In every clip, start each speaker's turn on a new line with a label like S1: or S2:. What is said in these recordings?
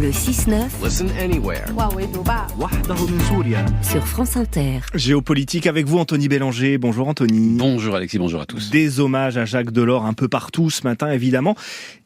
S1: Le 6-9
S2: Listen anywhere.
S1: sur France Inter.
S3: Géopolitique avec vous, Anthony Bélanger. Bonjour Anthony.
S4: Bonjour Alexis, bonjour à tous.
S3: Des hommages à Jacques Delors un peu partout ce matin, évidemment.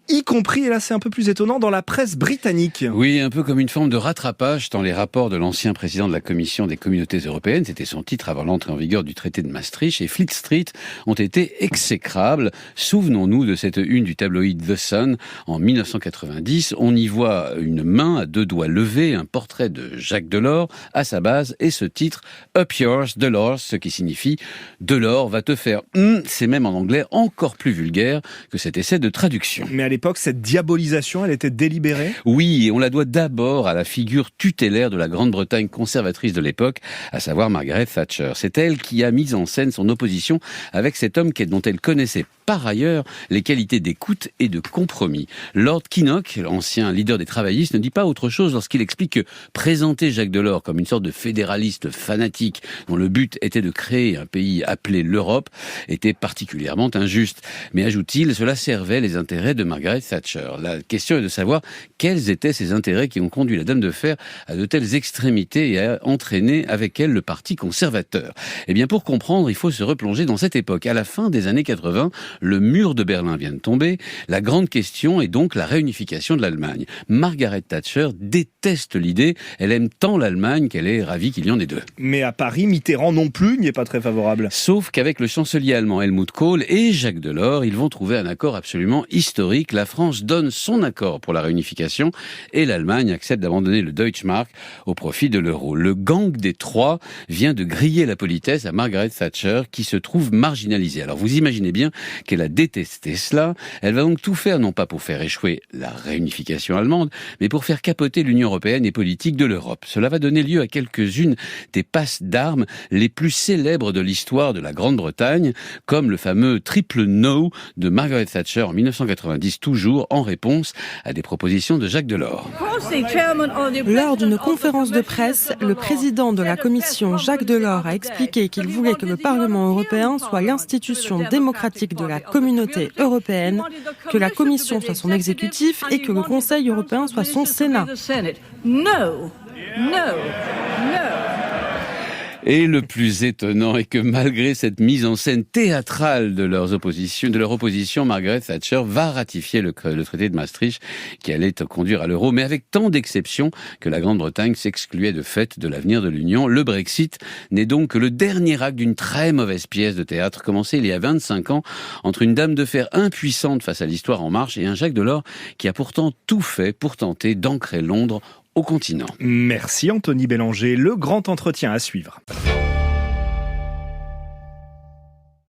S3: Y compris, et là c'est un peu plus étonnant, dans la presse britannique.
S4: Oui, un peu comme une forme de rattrapage dans les rapports de l'ancien président de la Commission des communautés européennes. C'était son titre avant l'entrée en vigueur du traité de Maastricht. Et Fleet Street ont été exécrables. Souvenons-nous de cette une du tabloïd The Sun en 1990. On y voit une main à deux doigts levés, un portrait de Jacques Delors à sa base et ce titre Up Yours, Delors, ce qui signifie Delors va te faire. C'est même en anglais encore plus vulgaire que cet essai de traduction.
S3: Mais à l'époque, cette diabolisation, elle était délibérée ?
S4: Oui, et on la doit d'abord à la figure tutélaire de la Grande-Bretagne conservatrice de l'époque, à savoir Margaret Thatcher. C'est elle qui a mis en scène son opposition avec cet homme dont elle connaissait par ailleurs les qualités d'écoute et de compromis. Lord Kinnock, l'ancien leader des travaillistes, ne dit pas autre chose lorsqu'il explique que présenter Jacques Delors comme une sorte de fédéraliste fanatique dont le but était de créer un pays appelé l'Europe était particulièrement injuste. Mais ajoute-t-il, cela servait les intérêts de Margaret Thatcher. La question est de savoir quels étaient ces intérêts qui ont conduit la dame de fer à de telles extrémités et à entraîner avec elle le parti conservateur. Eh bien, pour comprendre, il faut se replonger dans cette époque. À la fin des années 80, le mur de Berlin vient de tomber. La grande question est donc la réunification de l'Allemagne. Margaret Thatcher déteste l'idée. Elle aime tant l'Allemagne qu'elle est ravie qu'il y en ait deux.
S3: Mais à Paris, Mitterrand non plus n'y est pas très favorable.
S4: Sauf qu'avec le chancelier allemand Helmut Kohl et Jacques Delors, ils vont trouver un accord absolument historique. La France donne son accord pour la réunification et l'Allemagne accepte d'abandonner le Deutschmark au profit de l'euro. Le gang des trois vient de griller la politesse à Margaret Thatcher qui se trouve marginalisée. Alors vous imaginez bien qu'elle a détesté cela. Elle va donc tout faire, non pas pour faire échouer la réunification allemande, mais pour faire capoter l'Union européenne et politique de l'Europe. Cela va donner lieu à quelques-unes des passes d'armes les plus célèbres de l'histoire de la Grande-Bretagne, comme le fameux triple no de Margaret Thatcher en 1990, toujours en réponse à des propositions de Jacques Delors.
S5: Lors d'une conférence de presse, le président de la Commission, Jacques Delors, a expliqué qu'il voulait que le Parlement européen soit l'institution démocratique de la communauté européenne, que la Commission soit son exécutif et que le Conseil européen soit son Sénat.
S4: Et le plus étonnant est que malgré cette mise en scène théâtrale de leur opposition, Margaret Thatcher va ratifier le traité de Maastricht qui allait conduire à l'euro, mais avec tant d'exceptions que la Grande-Bretagne s'excluait de fait de l'avenir de l'Union. Le Brexit n'est donc que le dernier acte d'une très mauvaise pièce de théâtre commencée il y a 25 ans entre une dame de fer impuissante face à l'histoire en marche et un Jacques Delors qui a pourtant tout fait pour tenter d'ancrer Londres au continent.
S3: Merci Anthony Bélanger. Le grand entretien à suivre.